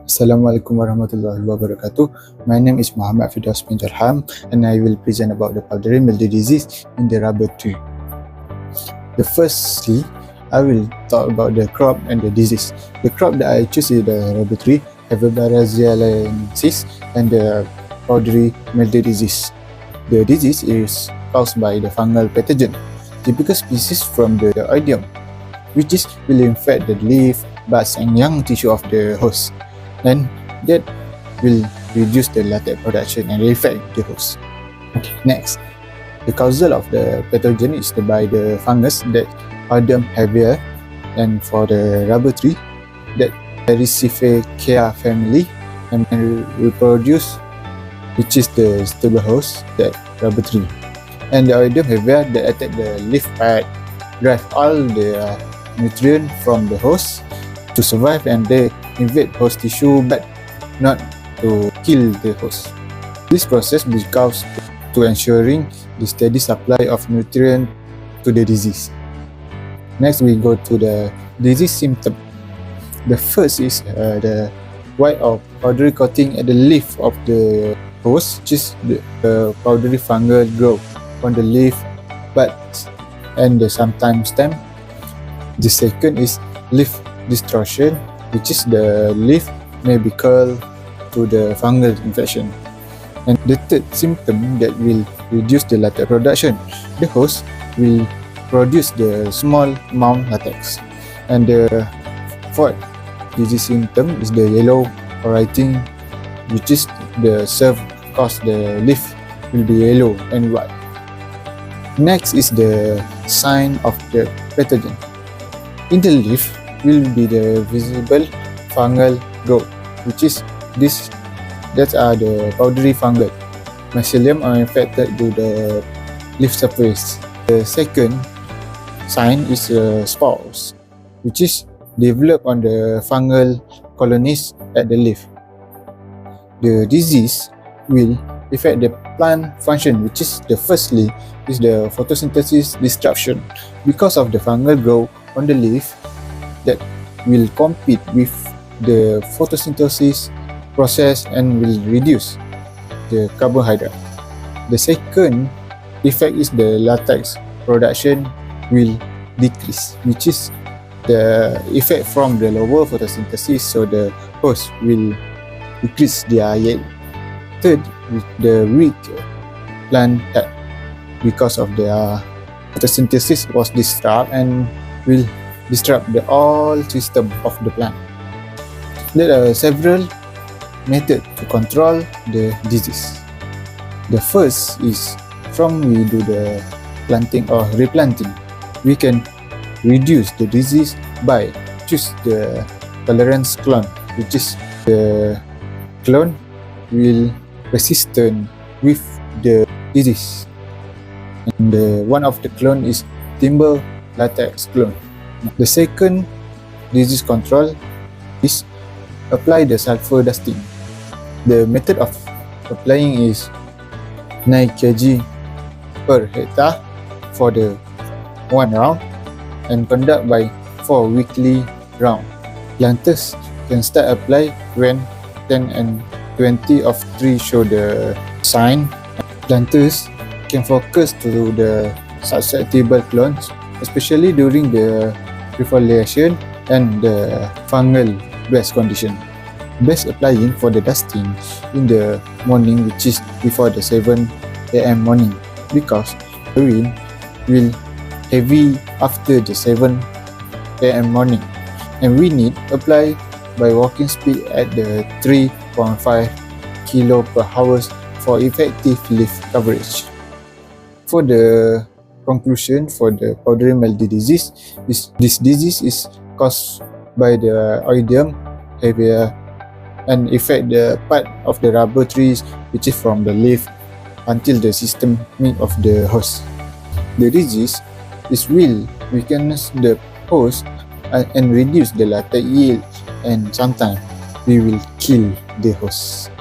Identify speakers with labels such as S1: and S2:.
S1: Assalamualaikum warahmatullahi wabarakatuh. My name is Muhammad Firdaus bin Jarham and I will present about the powdery mildew disease in the rubber tree. Firstly, I will talk about the crop and the disease. The crop that I choose is the rubber tree, Barazialensis, and the powdery mildew disease. The disease is caused by the fungal pathogen, typical species from the oidium, which will infect the leaf, buds, and young tissue of the host, and that will reduce the latex production and affect the host. Okay, next, the causal of the pathogen is by the fungus that oidium heavier, and for the rubber tree, that Ericificea family, and reproduce, which is the stable host, that rubber tree, and the oidium heavier that attack the leaf pad, drive all the nutrient from the host to survive, and they invade host tissue but not to kill the host. This process becomes to ensuring the steady supply of nutrient to the disease. Next, we go to the disease symptom. The first is the white or powdery coating at the leaf of the host, which is the powdery fungal growth on the leaf, buds, and the sometimes stem. The second is leaf distortion, which is the leaf may be curled to the fungal infection. And the third symptom that will reduce the latex production, the host will produce the small amount latex. And the fourth disease symptom is the yellow or writing, which is the serve cause the leaf will be yellow and white. Next is the sign of the pathogen. In the leaf will be the visible fungal growth, which is this, that are the powdery fungal mycelium are infected to the leaf surface. The second sign is spores, which is developed on the fungal colonies at the leaf. The disease will affect the plant function, which is the firstly is the photosynthesis disruption because of the fungal growth on the leaf that will compete with the photosynthesis process and will reduce the carbohydrate. The second effect is the latex production will decrease, which is the effect from the lower photosynthesis, so the host will decrease their yield. Third, the weak plant head because of their photosynthesis was disrupted and will disrupt the all system of the plant. There are several methods to control the disease. The first is from we do the planting or replanting. We can reduce the disease by choose the tolerance clone, which is the clone will resistant with the disease. And one of the clone is timber latex clone. The second disease control is apply the sulfur dusting. The method of applying is 9 kg per hectare for the one round and conduct by 4 weekly round. Planters can start apply when 10 and 20 of tree show the sign. Planters can focus to the susceptible clones, especially during the refoliation and the fungal best condition. Best applying for the dusting in the morning, which is before the 7 a.m. morning, because the wind will heavy after the 7 a.m. morning, and we need apply by walking speed at the 3.5 kilo per hour for effective leaf coverage. For the conclusion for the powdery mildew disease, this disease is caused by the oidium heavier and affect the part of the rubber trees, which is from the leaf until the systemic of the host. The disease will weaken the host and reduce the latex yield, and sometimes we will kill the host.